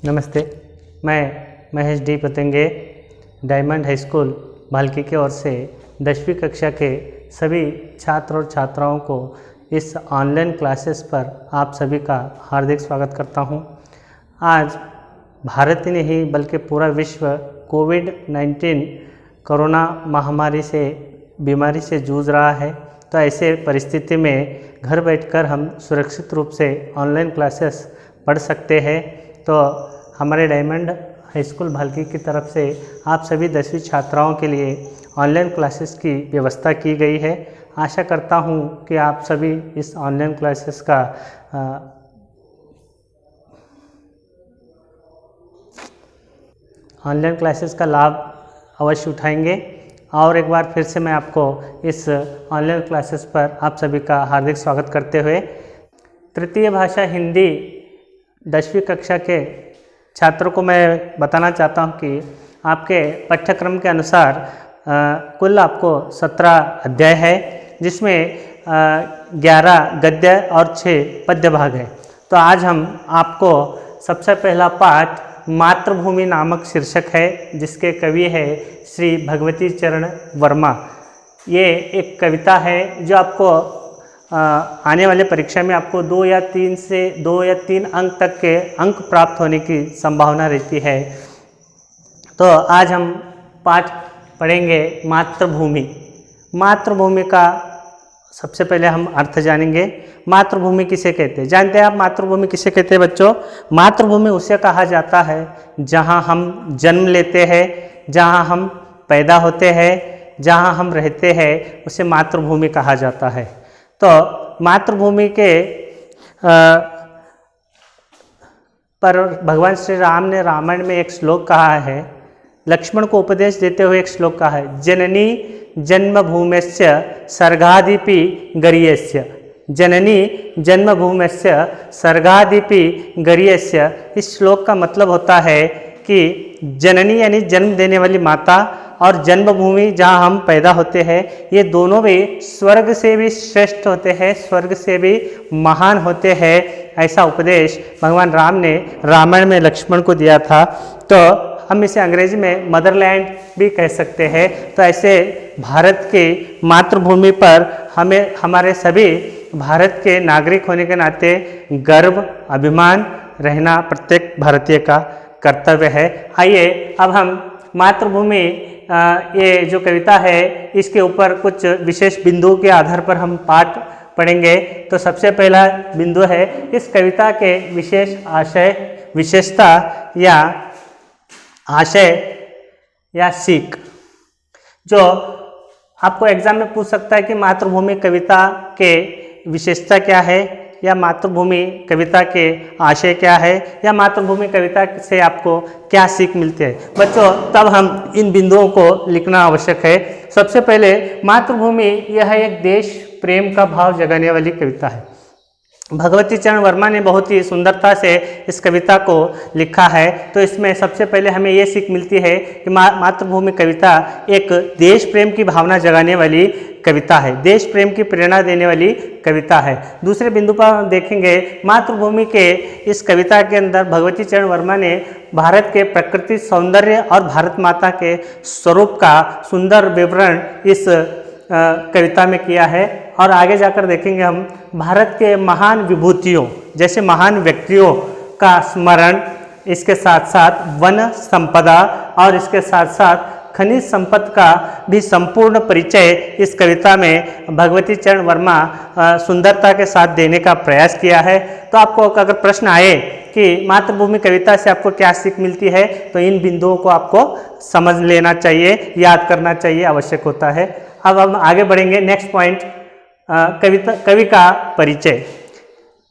नमस्ते, मैं महेश डी पतंगे डायमंड हाई स्कूल भाल्की की ओर से 10वीं कक्षा के सभी छात्र और छात्राओं को इस ऑनलाइन क्लासेस पर आप सभी का हार्दिक स्वागत करता हूं। आज भारत ही नहीं बल्कि पूरा विश्व कोविड-19 कोरोना महामारी से बीमारी से जूझ रहा है। तो ऐसे परिस्थिति में घर बैठकर हम सुरक्षित रूप से ऑनलाइन क्लासेस पढ़ सकते हैं। तो हमारे डायमंड हाई स्कूल भाल्की की तरफ से आप सभी 10वीं छात्राओं के लिए ऑनलाइन क्लासेस की व्यवस्था की गई है। आशा करता हूं कि आप सभी इस ऑनलाइन क्लासेस का लाभ अवश्य उठाएंगे। और एक बार फिर से मैं आपको इस ऑनलाइन क्लासेस पर आप सभी का हार्दिक स्वागत करते हुए तृतीय भाषा हिंदी 10वीं कक्षा के छात्रों को मैं बताना चाहता हूं कि आपके पाठ्यक्रम के अनुसार कुल आपको 17 अध्याय है, जिसमें 11 गद्य और 6 पद्य भाग है। तो आज हम आपको सबसे पहला पाठ मातृभूमि नामक शीर्षक है, जिसके कवि है श्री भगवती चरण वर्मा। ये एक कविता है जो आपको आने वाले परीक्षा में आपको 2 या 3 अंक तक के अंक प्राप्त होने की संभावना रहती है। तो आज हम पाठ पढ़ेंगे मातृभूमि। मातृभूमि का सबसे पहले हम अर्थ जानेंगे। मातृभूमि किसे कहते हैं? जानते हैं आप मातृभूमि किसे कहते हैं बच्चों? मातृभूमि उसे कहा जाता है जहां हम जन्म लेते हैं, जहां हम पैदा होते हैं, जहां हम रहते हैं, उसे मातृभूमि कहा जाता है। तो मातृभूमि के पर भगवान श्री राम ने रामायण में एक श्लोक कहा है, लक्ष्मण को उपदेश देते हुए एक श्लोक कहा है, जननी जन्मभूमेस्य सर्गाधिपि गरीयस्य। जननी जन्मभूमेस्य सर्गाधिपि गरीयस्य। इस श्लोक का मतलब होता है कि जननी यानी जन्म देने वाली माता और जन्मभूमि जहाँ हम पैदा होते हैं, ये दोनों भी स्वर्ग से भी श्रेष्ठ होते हैं, स्वर्ग से भी महान होते हैं। ऐसा उपदेश भगवान राम ने रामायण में लक्ष्मण को दिया था। तो हम इसे अंग्रेजी में मदरलैंड भी कह सकते हैं। तो ऐसे भारत के मातृभूमि पर हमें हमारे सभी भारत के नागरिक होने के नाते गर्व अभिमान रहना प्रत्येक भारतीय का कर्तव्य है। आइए अब हम मातृभूमि ये जो कविता है इसके ऊपर कुछ विशेष बिंदुओं के आधार पर हम पाठ पढ़ेंगे। तो सबसे पहला बिंदु है इस कविता के विशेष आशय, विशेषता या आशय या सीख, जो आपको एग्जाम में पूछ सकता है कि मातृभूमि कविता के विशेषता क्या है, या मातृभूमि कविता के आशय क्या है, या मातृभूमि कविता से आपको क्या सीख मिलती है। बच्चों तब हम इन बिंदुओं को लिखना आवश्यक है। सबसे पहले मातृभूमि यह एक देश प्रेम का भाव जगाने वाली कविता है। भगवती चरण वर्मा ने बहुत ही सुंदरता से इस कविता को लिखा है। तो इसमें सबसे पहले हमें ये सीख मिलती है कि मातृभूमि कविता एक देश प्रेम की भावना जगाने वाली कविता है, देश प्रेम की प्रेरणा देने वाली कविता है। दूसरे बिंदु पर हम देखेंगे मातृभूमि के इस कविता के अंदर भगवती चरण वर्मा ने भारत के प्रकृति सौंदर्य और भारत माता के स्वरूप का सुंदर विवरण इस कविता में किया है। और आगे जाकर देखेंगे हम भारत के महान विभूतियों जैसे महान व्यक्तियों का स्मरण, इसके साथ साथ वन संपदा और इसके साथ साथ खनिज संपत्ति का भी संपूर्ण परिचय इस कविता में भगवती चरण वर्मा सुंदरता के साथ देने का प्रयास किया है। तो आपको अगर प्रश्न आए कि मातृभूमि कविता से आपको क्या सीख मिलती है, तो इन बिंदुओं को आपको समझ लेना चाहिए, याद करना चाहिए, आवश्यक होता है। अब हम आगे बढ़ेंगे। नेक्स्ट पॉइंट, कवि का परिचय।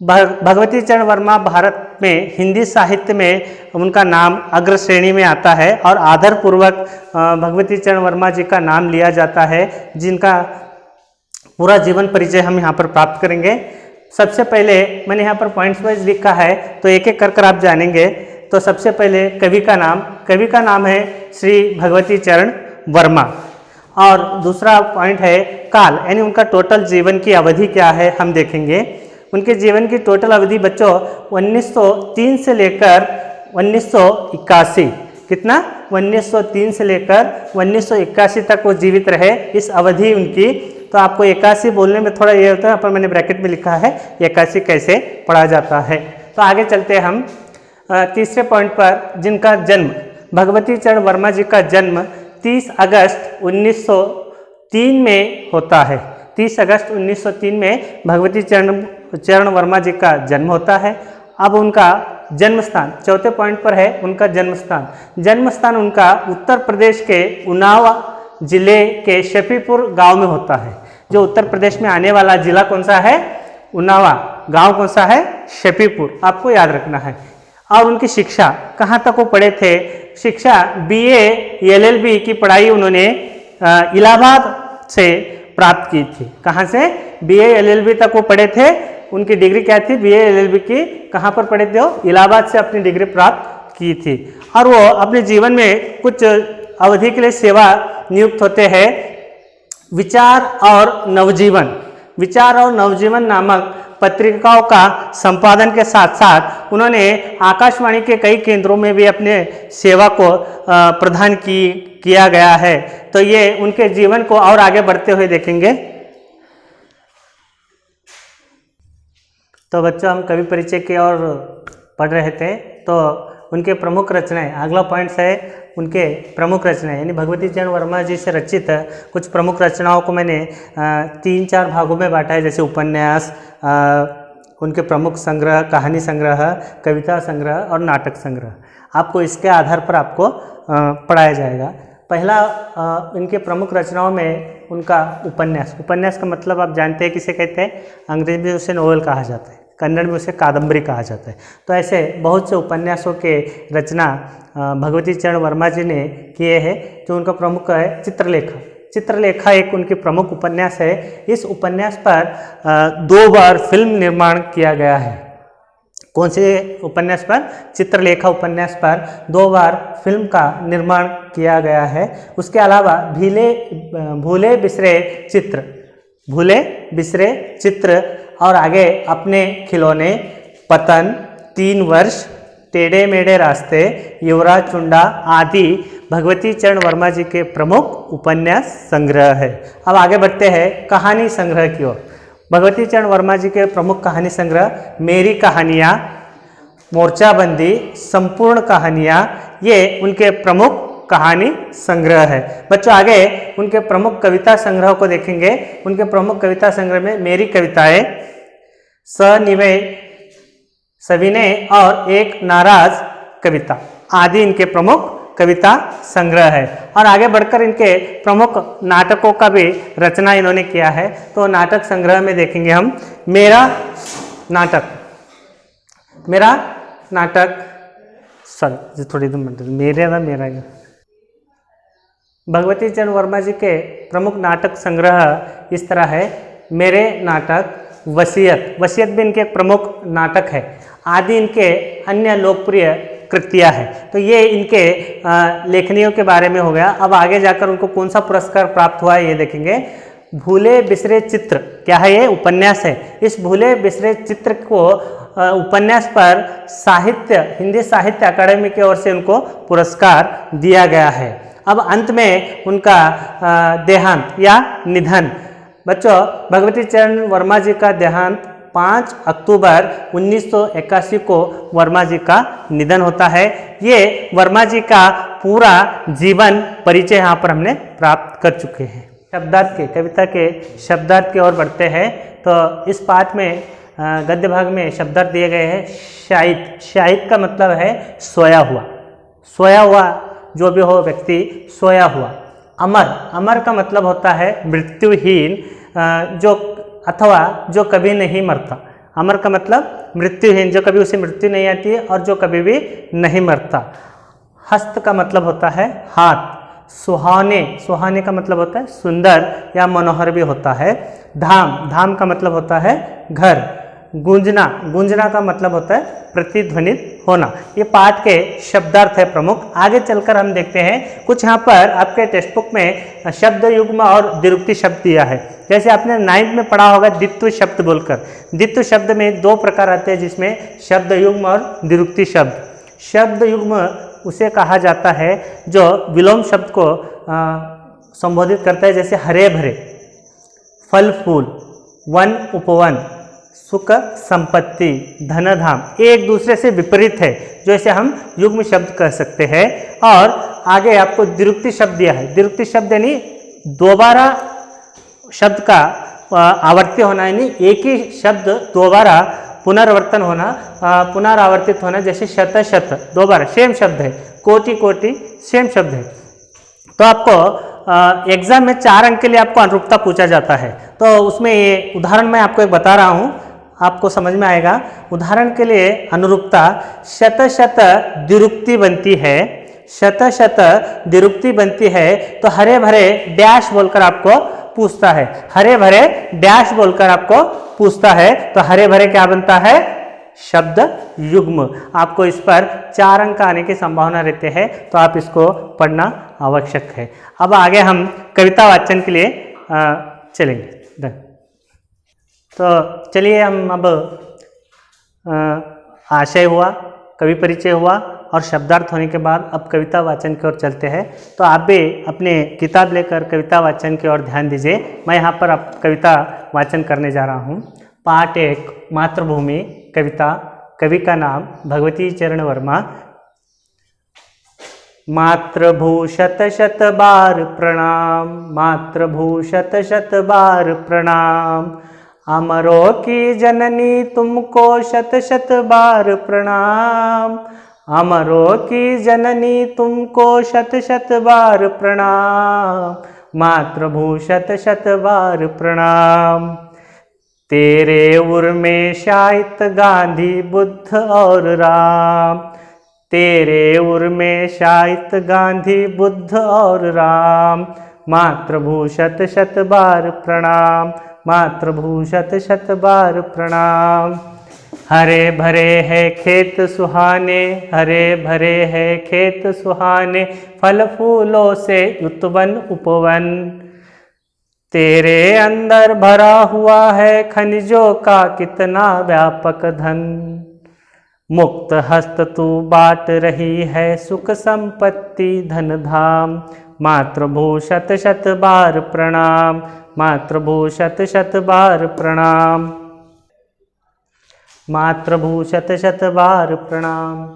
भगवती चरण वर्मा भारत में हिंदी साहित्य में उनका नाम अग्र श्रेणी में आता है और आदरपूर्वक भगवती चरण वर्मा जी का नाम लिया जाता है, जिनका पूरा जीवन परिचय हम यहाँ पर प्राप्त करेंगे। सबसे पहले मैंने यहाँ पर पॉइंट्स वाइज लिखा है, तो एक एक कर आप जानेंगे। तो सबसे पहले कवि का नाम है श्री भगवती चरण वर्मा। और दूसरा पॉइंट है काल, यानी उनका टोटल जीवन की अवधि क्या है हम देखेंगे। उनके जीवन की टोटल अवधि बच्चों 1903 से लेकर 1981, कितना 1903 से लेकर 1981 तक वो जीवित रहे, इस अवधि उनकी। तो आपको 81 बोलने में थोड़ा ये होता है, यहाँ पर मैंने ब्रैकेट में लिखा है 81 कैसे पढ़ा जाता है। तो आगे चलते हैं हम तीसरे पॉइंट पर, जिनका जन्म, भगवती चरण वर्मा जी का जन्म 30 अगस्त 1903 में होता है। 30 अगस्त 1903 में भगवती चरण वर्मा जी का जन्म होता है। अब उनका जन्म स्थान चौथे पॉइंट पर है, उनका जन्म स्थान। जन्म स्थान उनका उत्तर प्रदेश के उन्नाव जिले के शफीपुर गांव में होता है। जो उत्तर प्रदेश में आने वाला जिला कौन सा है? उन्नावा। गांव कौन सा है? शफीपुर, आपको याद रखना है। और उनकी शिक्षा कहाँ तक वो पढ़े थे? शिक्षा BA LLB की पढ़ाई उन्होंने इलाहाबाद से प्राप्त की थी। कहाँ से? BA LLB तक वो पढ़े थे। उनकी डिग्री क्या थी? BA LLB की। कहाँ पर पढ़े थे वो? इलाहाबाद से अपनी डिग्री प्राप्त की थी। और वो अपने जीवन में कुछ अवधि के लिए सेवा नियुक्त होते हैं। विचार और नवजीवन नामक पत्रिकाओं का संपादन के साथ साथ उन्होंने आकाशवाणी के कई केंद्रों में भी अपने सेवा को प्रदान किया गया है। तो ये उनके जीवन को और आगे बढ़ते हुए देखेंगे। तो बच्चों, हम कवि परिचय की ओर पढ़ रहे थे। तो उनके प्रमुख रचनाएं, अगला पॉइंट्स है उनके प्रमुख रचनाएं, यानी भगवती चरण वर्मा जी से रचित कुछ प्रमुख रचनाओं को मैंने 3-4 भागों में बांटा है। जैसे उपन्यास, उनके प्रमुख संग्रह, कहानी संग्रह, कविता संग्रह और नाटक संग्रह। आपको इसके आधार पर आपको पढ़ाया जाएगा। पहला इनके प्रमुख रचनाओं में उनका उपन्यास का मतलब आप जानते हैं किसे कहते हैं? अंग्रेजी में उसे नोवेल कहा जाता है, कन्नड़ में उसे कादम्बरी कहा जाता है। तो ऐसे बहुत से उपन्यासों के रचना भगवती चरण वर्मा जी ने किए हैं। जो उनका प्रमुख है चित्रलेखा एक उनकी प्रमुख उपन्यास है। इस उपन्यास पर 2 बार फिल्म निर्माण किया गया है। कौन से उपन्यास पर? चित्रलेखा उपन्यास पर 2 बार फिल्म का निर्माण किया गया है। उसके अलावा भूले बिसरे चित्र और आगे अपने खिलौने, पतन, 3 वर्ष, टेढ़े मेढ़े रास्ते, युवराज चुंडा आदि भगवती चरण वर्मा जी के प्रमुख उपन्यास संग्रह है। अब आगे बढ़ते हैं कहानी संग्रह की ओर। भगवती चरण वर्मा जी के प्रमुख कहानी संग्रह मेरी कहानियाँ, मोर्चाबंदी, संपूर्ण कहानियाँ, ये उनके प्रमुख कहानी संग्रह है। बच्चों, आगे उनके प्रमुख कविता संग्रह को देखेंगे। उनके प्रमुख कविता संग्रह में मेरी कविताएं, सनिवय, सविनय और एक नाराज कविता आदि इनके प्रमुख कविता संग्रह है। और आगे बढ़कर इनके प्रमुख नाटकों का भी रचना इन्होंने किया है। तो नाटक संग्रह में देखेंगे हम मेरा नाटक सॉरी थोड़ी मेरा भगवती चरण वर्मा जी के प्रमुख नाटक संग्रह इस तरह है। मेरे नाटक, वसीयत भी इनके एक प्रमुख नाटक है। आदि इनके अन्य लोकप्रिय कृतियाँ हैं। तो ये इनके लेखनियों के बारे में हो गया। अब आगे जाकर उनको कौन सा पुरस्कार प्राप्त हुआ है ये देखेंगे। भूले बिसरे चित्र, क्या है ये? उपन्यास है। इस भूले बिसरे चित्र को उपन्यास पर हिंदी साहित्य अकादमी की ओर से उनको पुरस्कार दिया गया है। अब अंत में उनका देहांत या निधन। बच्चों, भगवती चरण वर्मा जी का देहांत 5 अक्टूबर 1981 को वर्मा जी का निधन होता है। ये वर्मा जी का पूरा जीवन परिचय यहाँ पर हमने प्राप्त कर चुके हैं। शब्दार्थ के, कविता के शब्दार्थ की ओर बढ़ते हैं। तो इस पाठ में गद्य भाग में शब्दार्थ दिए गए हैं। शाहिद का मतलब है सोया हुआ, जो भी हो व्यक्ति सोया हुआ। अमर का मतलब होता है मृत्युहीन, जो कभी नहीं मरता। अमर का मतलब मृत्युहीन, जो कभी उसे मृत्यु नहीं आती है और जो कभी भी नहीं मरता। हस्त का मतलब होता है हाथ। सुहाने का मतलब होता है सुंदर या मनोहर भी होता है। धाम का मतलब होता है घर। गूंजना का मतलब होता है प्रतिध्वनित होना। ये पाठ के शब्दार्थ है प्रमुख। आगे चलकर हम देखते हैं कुछ यहाँ पर आपके टेक्स्ट बुक में शब्द युग्म और द्विरुक्ति शब्द दिया है। जैसे आपने 9th में पढ़ा होगा द्वित्व शब्द बोलकर। द्वित्व शब्द में 2 प्रकार आते हैं, जिसमें शब्द युग्म और द्विरुक्ति शब्द। शब्द युग्म उसे कहा जाता है जो विलोम शब्द को संबोधित करता है, जैसे हरे भरे, फल फूल, वन उपवन, सुख संपत्ति, धन धाम, एक दूसरे से विपरीत है, जो इसे हम युग्म शब्द कह सकते हैं। और आगे आपको द्विरुक्ति शब्द दिया है। द्विरुक्ति शब्द यानी दोबारा शब्द का आवर्त्य होना, यानी एक ही शब्द दोबारा पुनरावर्तन होना, पुनरावर्तित होना, जैसे शत शत दोबारा सेम शब्द है, कोटि कोटि सेम शब्द है। तो आपको एग्जाम में 4 अंक के लिए आपको अनुरूपता पूछा जाता है, तो उसमें ये उदाहरण मैं आपको एक बता रहा हूँ, आपको समझ में आएगा। उदाहरण के लिए अनुरूपता शत शत द्विरुक्ति बनती है, शत शत द्विरुक्ति बनती है, तो हरे भरे डैश बोलकर आपको पूछता है, हरे भरे डैश बोलकर आपको पूछता है, तो हरे भरे क्या बनता है? शब्द युग्म। आपको इस पर 4 अंक आने की संभावना रहते हैं, तो आप इसको पढ़ना आवश्यक है। अब आगे हम कविता वाचन के लिए चलेंगे। तो चलिए हम अब आशय हुआ, कवि परिचय हुआ और शब्दार्थ होने के बाद अब कविता वाचन की ओर चलते हैं। तो आप भी अपने किताब लेकर कविता वाचन की ओर ध्यान दीजिए। मैं यहाँ पर अब कविता वाचन करने जा रहा हूँ। पाठ 1 मातृभूमि कविता। कवि का नाम भगवती चरण वर्मा। मातृभू शत शत बार प्रणाम, मातृभू शत शत बार प्रणाम, अमरों की जननी तुमको शत शत बार प्रणाम, अमरों की जननी तुमको शत शत बार प्रणाम, मातृभू शत शत बार प्रणाम। तेरे उर में शायित गांधी बुद्ध और राम, तेरे उर में शायित गांधी बुद्ध और राम, मातृभू शत शत बार प्रणाम, मातृभू शत शत बार प्रणाम। हरे भरे है खेत सुहाने, हरे भरे है खेत सुहाने, फल फूलों से युतवन उपवन, तेरे अंदर भरा हुआ है खनिजों का कितना व्यापक धन, मुक्त हस्त तू बांट रही है सुख संपत्ति धन धाम, मातृभू शत शत बार प्रणाम, मातृभू शत शत बार प्रणाम, मातृभू शत शत बार प्रणाम।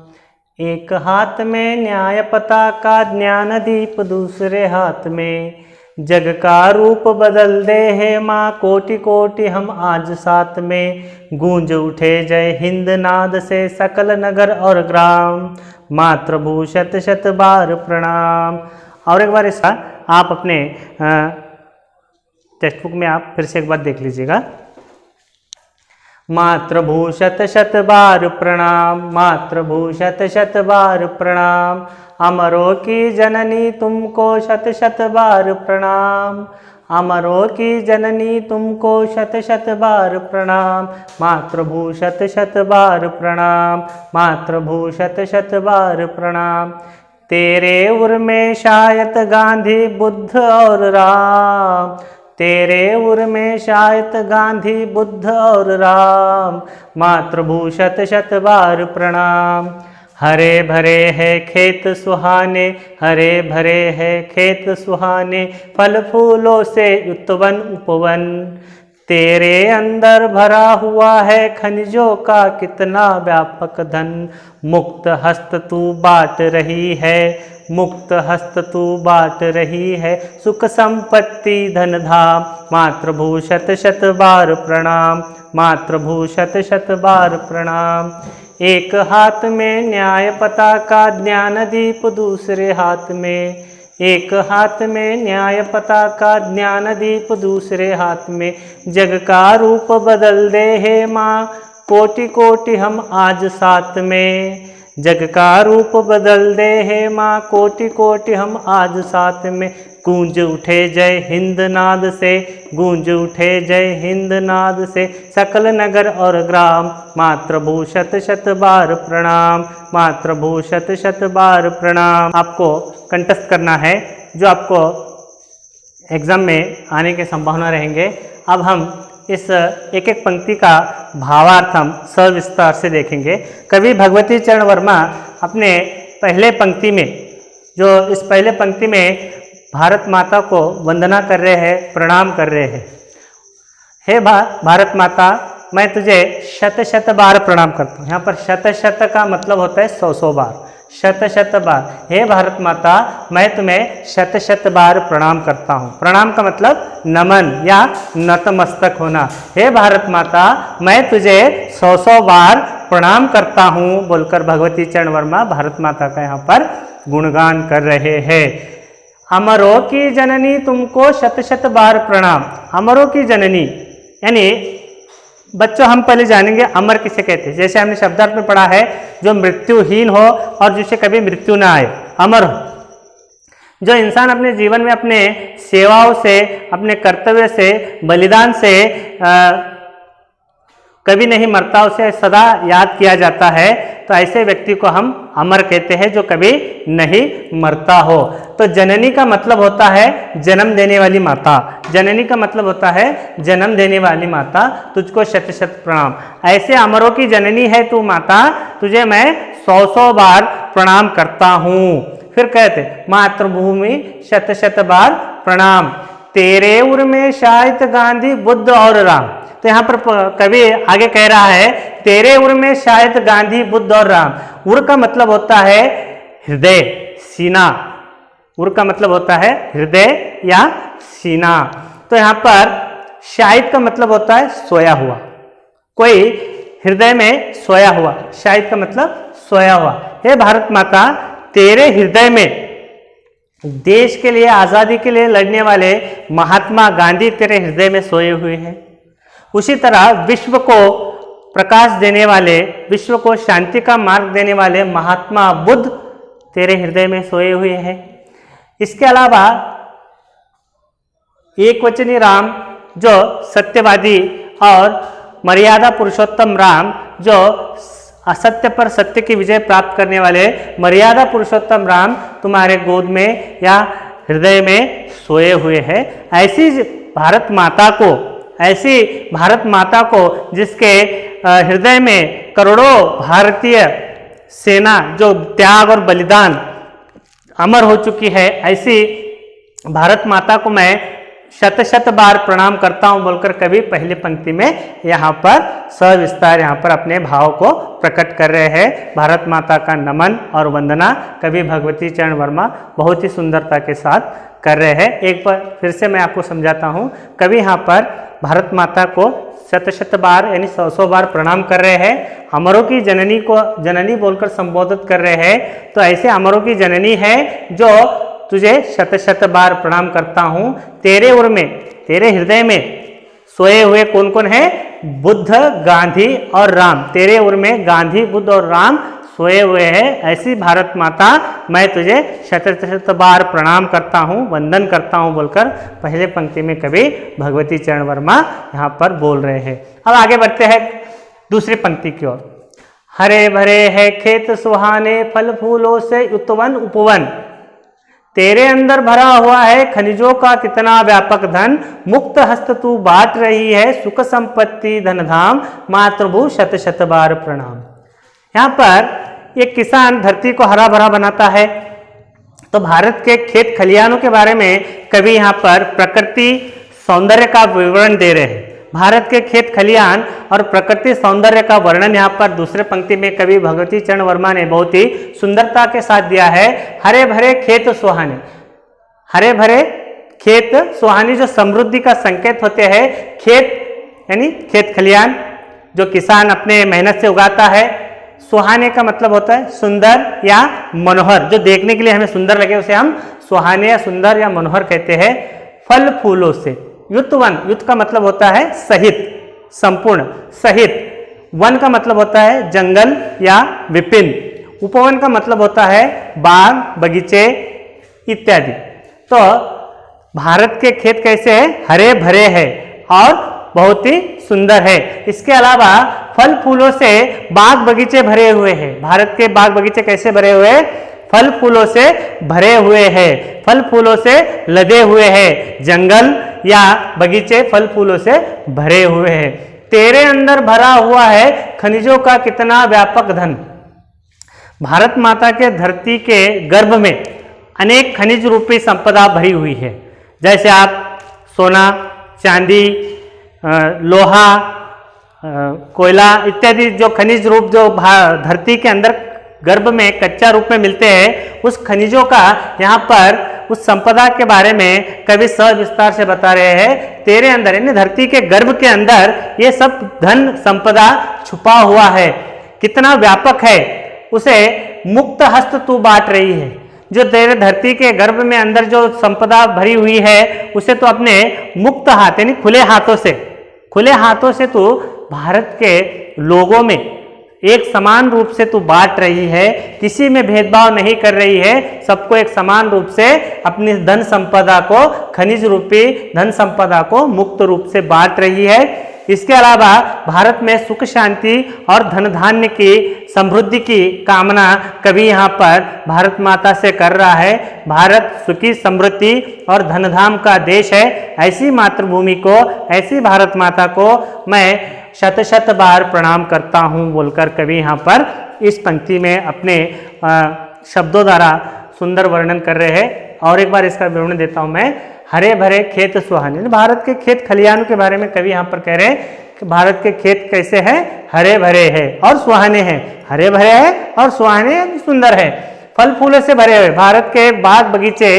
एक हाथ में न्याय पताका ज्ञान दीप, दूसरे हाथ में जग का रूप बदल दे हे माँ, कोटि कोटि हम आज साथ में, गूंज उठे जय हिंद नाद से सकल नगर और ग्राम, मातृभू शत शत बार प्रणाम। और एक बार इसका आप अपने टेक्स्ट बुक में आप फिर से एक बार देख लीजिएगा। मातृभू शत शत बार प्रणाम, मातृभू शत शत बार प्रणाम, अमरों की जननी तुमको शत शत बार प्रणाम, अमरों की जननी तुमको शत शत बार प्रणाम, मातृभू शत शत बार प्रणाम, मातृभू शत शत बार प्रणाम। तेरे उर में शायत गांधी बुद्ध और राम, तेरे उर में शायत गांधी बुद्ध और राम, मातृभू शत शत बार प्रणाम। हरे भरे है खेत सुहाने, हरे भरे है खेत सुहाने, फल फूलों से युतवन उपवन, तेरे अंदर भरा हुआ है खनिजों का कितना व्यापक धन, मुक्त हस्त तू बांट रही है, मुक्त हस्त तू बांट रही है सुख संपत्ति धन धाम, मातृभू शत शत बार प्रणाम, मातृभू शत शत बार प्रणाम। एक हाथ में न्याय पताका ज्ञान दीप, दूसरे हाथ में, एक हाथ में न्याय पताका ज्ञान दीप, दूसरे हाथ में जग का रूप बदल दे हे माँ, कोटि कोटि हम आज साथ में, जग का रूप बदल दे हे माँ, कोटि कोटि हम आज साथ में, गूंज उठे जय हिंद नाद से, गूंज उठे जय हिंद नाद से सकल नगर और ग्राम, मातृभू शत शत बार प्रणाम, मातृभू शत शत बार प्रणाम। आपको कंठस्थ करना है, जो आपको एग्जाम में आने की संभावना रहेंगे। अब हम इस एक एक पंक्ति का भावार्थ हम सविस्तार से देखेंगे। कवि भगवती चरण वर्मा अपने पहले पंक्ति में, जो इस पहले पंक्ति में भारत माता को वंदना कर रहे हैं, प्रणाम कर रहे हैं। हे भारत माता, मैं तुझे शत शत बार प्रणाम करता हूँ। यहाँ पर शत शत का मतलब होता है 100 बार, शत शत बार। हे भारत माता, मैं तुम्हें शत शत बार प्रणाम करता हूँ। प्रणाम का मतलब नमन या नतमस्तक होना। हे भारत माता, मैं तुझे 100 बार प्रणाम करता हूँ बोलकर भगवती चरण वर्मा भारत माता का यहाँ पर गुणगान कर रहे हैं। अमरों की जननी तुमको शत शत बार प्रणाम। अमरों की जननी यानी बच्चों, हम पहले जानेंगे अमर किसे कहते हैं। जैसे हमने शब्दार्थ में पढ़ा है, जो मृत्युहीन हो और जिसे कभी मृत्यु ना आए, अमर हो। जो इंसान अपने जीवन में अपने सेवाओं से, अपने कर्तव्य से, बलिदान से कभी नहीं मरता, उसे सदा याद किया जाता है, तो ऐसे व्यक्ति को हम अमर कहते हैं, जो कभी नहीं मरता हो। तो जननी का मतलब होता है जन्म देने वाली माता। जननी का मतलब होता है जन्म देने वाली माता, तुझको शत शत प्रणाम। ऐसे अमरों की जननी है तू माता, तुझे मैं 100 बार प्रणाम करता हूँ। फिर कहते मातृभूमि शत शत बार प्रणाम, तेरे उर में शायद गांधी बुद्ध और राम। तो यहाँ पर कवि आगे कह रहा है, तेरे उर में शायद गांधी बुद्ध और राम। उर का मतलब होता है हृदय, सीना। उर का मतलब होता है हृदय या सीना। तो यहाँ पर शायद का मतलब होता है सोया हुआ, कोई हृदय में सोया हुआ। शायद का मतलब सोया हुआ। हे भारत माता, तेरे हृदय में देश के लिए, आज़ादी के लिए लड़ने वाले महात्मा गांधी तेरे हृदय में सोए हुए हैं। उसी तरह विश्व को प्रकाश देने वाले, विश्व को शांति का मार्ग देने वाले महात्मा बुद्ध तेरे हृदय में सोए हुए हैं। इसके अलावा एक वचनी राम जो सत्यवादी, और मर्यादा पुरुषोत्तम राम जो असत्य पर सत्य की विजय प्राप्त करने वाले मर्यादा पुरुषोत्तम राम तुम्हारे गोद में या हृदय में सोए हुए हैं। ऐसी भारत माता को, ऐसी भारत माता को जिसके हृदय में करोड़ों भारतीय सेना जो त्याग और बलिदान अमर हो चुकी है, ऐसी भारत माता को मैं शत शत बार प्रणाम करता हूं बोलकर कवि पहली पंक्ति में यहाँ पर सविस्तार यहाँ पर अपने भाव को प्रकट कर रहे हैं। भारत माता का नमन और वंदना कवि भगवती चरण वर्मा बहुत ही सुंदरता के साथ कर रहे हैं। एक बार फिर से मैं आपको समझाता हूँ। कवि यहाँ पर भारत माता को शत शत बार यानी 100 बार प्रणाम कर रहे हैं। अमरों की जननी को जननी बोलकर संबोधित कर रहे हैं। तो ऐसे अमरों की जननी है जो तुझे शत शत बार प्रणाम करता हूँ। तेरे उर में, तेरे हृदय में सोए हुए कौन कौन है? बुद्ध, गांधी और राम। तेरे उर में गांधी, बुद्ध और राम सोए हुए हैं। ऐसी भारत माता मैं तुझे शत शत बार प्रणाम करता हूँ, वंदन करता हूँ बोलकर पहले पंक्ति में कवि भगवती चरण वर्मा यहाँ पर बोल रहे हैं। अब आगे बढ़ते हैं दूसरी पंक्ति की ओर। हरे भरे है खेत सुहाने, फल फूलों से युतवन उपवन, तेरे अंदर भरा हुआ है खनिजों का कितना व्यापक धन, मुक्त हस्त तू बांट रही है सुख संपत्ति धनधाम, मातृभू शत शत बार प्रणाम। यहाँ पर एक किसान धरती को हरा भरा बनाता है, तो भारत के खेत खलिहानों के बारे में कवि यहाँ पर प्रकृति सौंदर्य का विवरण दे रहे हैं। भारत के खेत खलिहान और प्रकृति सौंदर्य का वर्णन यहाँ पर दूसरे पंक्ति में कवि भगवती चरण वर्मा ने बहुत ही सुंदरता के साथ दिया है। हरे भरे खेत सुहाने, हरे भरे खेत सुहानी जो समृद्धि का संकेत होते हैं। खेत यानी खेत खलिहान जो किसान अपने मेहनत से उगाता है। सुहाने का मतलब होता है सुंदर या मनोहर, जो देखने के लिए हमें सुंदर लगे उसे हम सुहाने या सुंदर या मनोहर कहते हैं। फल फूलों से युतवन, युत का मतलब होता है सहित, संपूर्ण, सहित। वन का मतलब होता है जंगल या विपिन। उपवन का मतलब होता है बाग, बगीचे इत्यादि। तो भारत के खेत कैसे हैं? हरे भरे हैं और बहुत ही सुंदर है। इसके अलावा फल फूलों से बाग बगीचे भरे हुए हैं। भारत के बाग बगीचे कैसे भरे हुए हैं? फल फूलों से भरे हुए हैं, फल फूलों से लदे हुए हैं। जंगल या बगीचे फल फूलों से भरे हुए हैं। तेरे अंदर भरा हुआ है खनिजों का कितना व्यापक धन। भारत माता के धरती के गर्भ में अनेक खनिज रूपी संपदा भरी हुई है। जैसे आप सोना, चांदी, लोहा, कोयला इत्यादि जो खनिज रूप जो धरती के अंदर गर्भ में कच्चा रूप में मिलते हैं, उस खनिजों का यहाँ पर उस संपदा के बारे में कवि सविस्तार से बता रहे हैं। तेरे अंदर यानी धरती के गर्भ के अंदर ये सब धन संपदा छुपा हुआ है, कितना व्यापक है, उसे मुक्त हस्त तू बांट रही है। जो तेरे धरती के गर्भ में अंदर जो संपदा भरी हुई है उसे तो अपने मुक्त हाथ यानी खुले हाथों से तू भारत के लोगों में एक समान रूप से तू बांट रही है, किसी में भेदभाव नहीं कर रही है, सबको एक समान रूप से अपनी धन संपदा को, खनिज रूपी धन संपदा को मुक्त रूप से बांट रही है। इसके अलावा भारत में सुख शांति और धन धान्य की समृद्धि की कामना कवि यहाँ पर भारत माता से कर रहा है। भारत सुखी समृद्धि और धनधाम का देश है। ऐसी मातृभूमि को, ऐसी भारत माता को मैं शत शत बार प्रणाम करता हूँ बोलकर कवि यहाँ पर इस पंक्ति में अपने शब्दों द्वारा सुंदर वर्णन कर रहे हैं। और एक बार इसका विवरण देता हूँ मैं। हरे भरे खेत सुहाने, भारत के खेत खलिहानों के बारे में कवि यहाँ पर कह रहे हैं कि भारत के खेत कैसे हैं, हरे भरे हैं और सुहाने हैं। हरे भरे हैं और सुहाने सुंदर है, फल फूलों से भरे हुए। भारत के बाग बगीचे,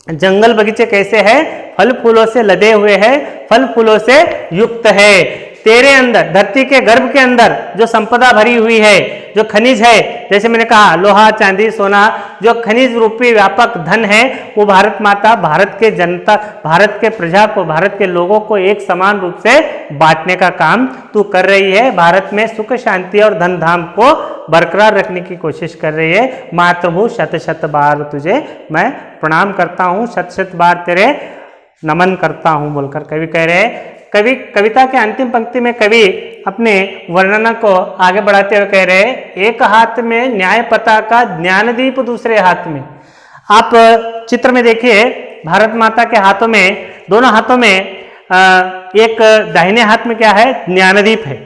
जंगल बगीचे कैसे हैं, फल फूलों से लदे हुए हैं, फल फूलों से युक्त है। तेरे अंदर धरती के गर्भ के अंदर जो संपदा भरी हुई है, जो खनिज है, जैसे मैंने कहा लोहा, चांदी, सोना, जो खनिज रूपी व्यापक धन है, वो भारत माता भारत के जनता, भारत के प्रजा को, भारत के लोगों को एक समान रूप से बांटने का काम तू कर रही है। भारत में सुख शांति और धन धाम को बरकरार रखने की कोशिश कर रही है। मातृभू शत शत बार तुझे मैं प्रणाम करता हूँ, शत शत बार तेरे नमन करता हूँ बोलकर कवि कह रहे हैं। कवि कविता के अंतिम पंक्ति में कवि अपने वर्णना को आगे बढ़ाते हुए कह रहे हैं, एक हाथ में न्याय पताका ज्ञानदीप दूसरे हाथ में। आप चित्र में देखिए भारत माता के हाथों में, दोनों हाथों में एक दाहिने हाथ में क्या है, ज्ञानदीप है,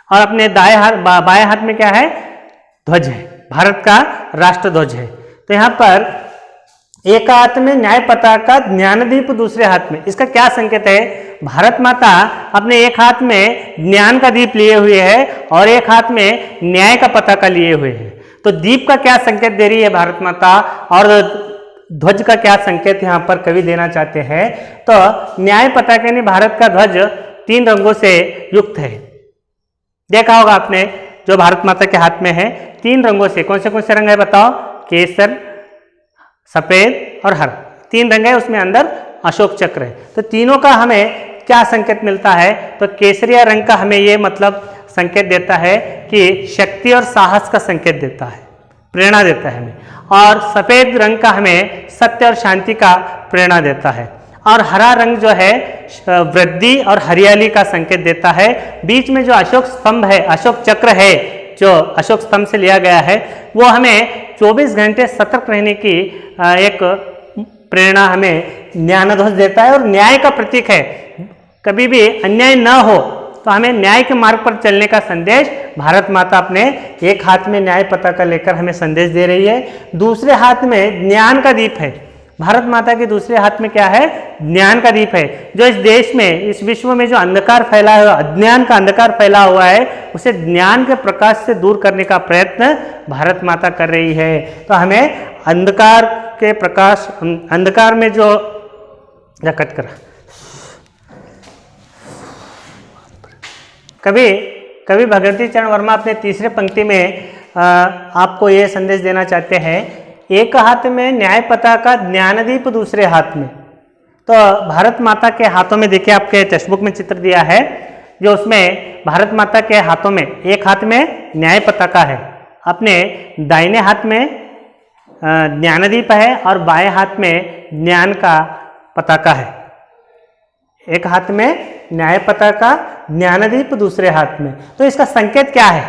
और अपने बाएं हाथ में क्या है, ध्वज है, भारत का राष्ट्र ध्वज है। तो यहाँ पर एक हाथ में न्याय पताका, ज्ञानदीप दूसरे हाथ में, इसका क्या संकेत है? भारत माता अपने एक हाथ में ज्ञान का दीप लिए हुए है और एक हाथ में न्याय का पताका लिए हुए है। तो दीप का क्या संकेत दे रही है भारत माता, और ध्वज का क्या संकेत यहाँ पर कवि देना चाहते हैं? तो न्याय पताका यानी भारत का ध्वज 3 रंगों से युक्त है। देखा होगा आपने, जो भारत माता के हाथ में है 3 रंगों से। कौन से रंग है बताओ? केसर, सफेद और हरा, 3 रंग है, उसमें अंदर अशोक चक्र है। तो तीनों का हमें क्या संकेत मिलता है? तो केसरिया रंग का हमें ये मतलब संकेत देता है कि शक्ति और साहस का संकेत देता है, प्रेरणा देता है हमें। और सफेद रंग का हमें सत्य और शांति का प्रेरणा देता है। और हरा रंग जो है वृद्धि और हरियाली का संकेत देता है। बीच में जो अशोक स्तंभ है, अशोक चक्र है, जो अशोक स्तंभ से लिया गया है, वो हमें 24 घंटे सतर्क रहने की एक प्रेरणा हमें ज्ञानध्वज देता है और न्याय का प्रतीक है। कभी भी अन्याय न हो तो हमें न्याय के मार्ग पर चलने का संदेश भारत माता अपने एक हाथ में न्याय पताका लेकर हमें संदेश दे रही है, दूसरे हाथ में ज्ञान का दीप है। भारत माता के दूसरे हाथ में क्या है? ज्ञान का दीप है। जो इस देश में, इस विश्व में जो अंधकार फैला है, अज्ञान का अंधकार फैला हुआ है, उसे ज्ञान के प्रकाश से दूर करने का प्रयत्न भारत माता कर रही है। तो हमें अंधकार के प्रकाश, अंधकार में जो कट करा कवि भगवती चरण वर्मा अपने तीसरे पंक्ति में आपको ये संदेश देना चाहते हैं, एक हाथ में न्याय पताका, ज्ञानदीप दूसरे हाथ में। तो भारत माता के हाथों में देखिए, आपके टेक्स्ट बुक में चित्र दिया है, जो उसमें भारत माता के हाथों में एक हाथ में न्याय पताका है, अपने दाहिने हाथ में ज्ञानदीप है और बाएं हाथ में ज्ञान का पताका है। एक हाथ में न्याय पताका, ज्ञानदीप दूसरे हाथ में। तो इसका संकेत क्या है?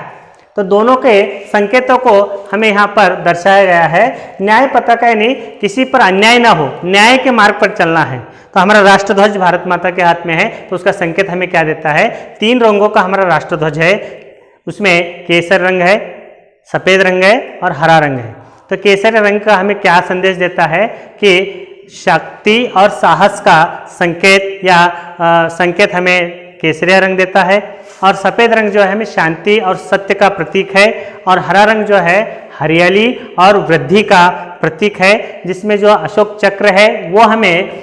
तो दोनों के संकेतों को हमें यहाँ पर दर्शाया गया है। न्याय पताका यानी किसी पर अन्याय ना हो, न्याय के मार्ग पर चलना है। तो हमारा राष्ट्रध्वज भारत माता के हाथ में है, तो उसका संकेत हमें क्या देता है? 3 रंगों का हमारा राष्ट्रध्वज है। उसमें केसर रंग है, सफ़ेद रंग है और हरा रंग है। तो केसरी रंग का हमें क्या संदेश देता है कि शक्ति और साहस का संकेत या संकेत हमें केसरिया रंग देता है, और सफ़ेद रंग जो है हमें शांति और सत्य का प्रतीक है, और हरा रंग जो है हरियाली और वृद्धि का प्रतीक है, जिसमें जो अशोक चक्र है वो हमें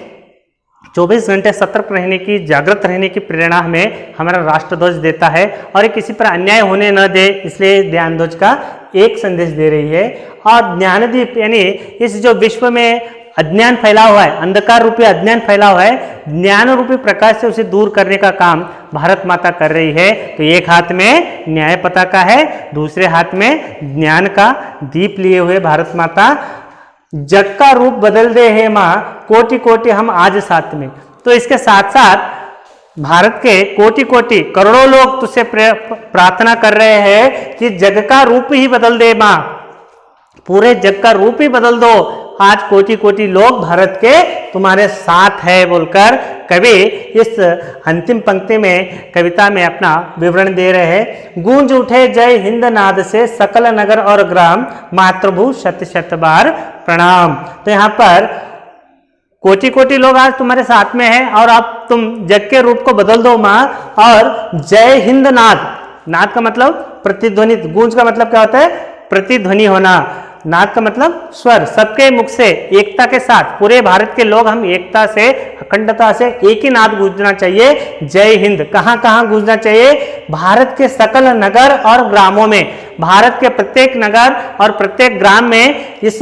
24 घंटे सतर्क रहने की, जागृत रहने की प्रेरणा हमें हमारा राष्ट्रध्वज देता है, और ये किसी पर अन्याय होने न दे, इसलिए ज्ञानध्वज का एक संदेश दे रही है। और ज्ञानदीप यानी इस जो विश्व में अज्ञान फैला हुआ है, अंधकार रूपी अज्ञान फैला हुआ है, ज्ञान रूपी प्रकाश से उसे दूर करने का काम भारत माता कर रही है। तो एक हाथ में न्याय पताका है, दूसरे हाथ में ज्ञान का दीप लिए हुए भारत माता जग का रूप बदल दे है माँ, कोटि कोटि हम आज साथ में। तो इसके साथ साथ भारत के कोटि कोटि करोड़ों लोग तुझसे प्रार्थना कर रहे हैं कि जग का रूप ही बदल दे माँ, पूरे जग का रूप ही बदल दो, आज कोटि कोटि लोग भारत के तुम्हारे साथ है बोलकर कवि इस अंतिम पंक्ति में कविता में अपना विवरण दे रहे हैं। गूंज उठे जय हिंद नाद से सकल नगर और ग्राम, मातृभू शत शत बार प्रणाम। तो यहाँ पर कोटि कोटि लोग आज तुम्हारे साथ में है, और अब तुम जग के रूप को बदल दो माँ, और जय हिंद नाद, नाद का मतलब प्रतिध्वनित, गूंज का मतलब क्या होता है, प्रतिध्वनि होना, नाद का मतलब स्वर, सबके मुख से एकता के साथ पूरे भारत के लोग हम एकता से, अखंडता से एक ही नाद गूंजना चाहिए, जय हिंद। कहाँ कहाँ गूंजना चाहिए, भारत के सकल नगर और ग्रामों में, भारत के प्रत्येक नगर और प्रत्येक ग्राम में इस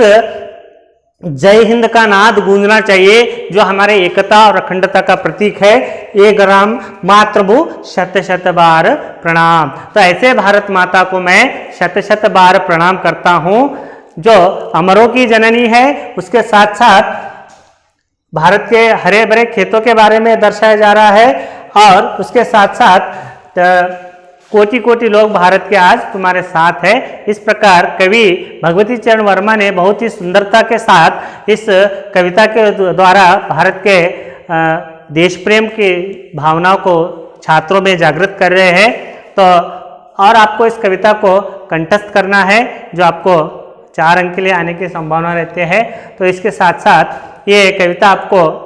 जय हिंद का नाद गूंजना चाहिए, जो हमारे एकता और अखंडता का प्रतीक है। एक ग्राम मातृभू शत शत बार प्रणाम। तो ऐसे भारत माता को मैं शत शत बार प्रणाम करता हूँ, जो अमरों की जननी है। उसके साथ साथ भारत के हरे भरे खेतों के बारे में दर्शाया जा रहा है, और उसके साथ साथ कोटि कोटि लोग भारत के आज तुम्हारे साथ है। इस प्रकार कवि भगवती चरण वर्मा ने बहुत ही सुंदरता के साथ इस कविता के द्वारा भारत के देश प्रेम की भावनाओं को छात्रों में जागृत कर रहे हैं। तो और आपको इस कविता को कंठस्थ करना है, जो आपको 4 अंक के लिए आने की संभावना रहते हैं। तो इसके साथ साथ ये कविता आपको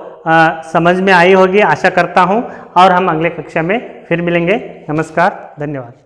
समझ में आई होगी आशा करता हूँ, और हम अगले कक्षा में फिर मिलेंगे। नमस्कार, धन्यवाद।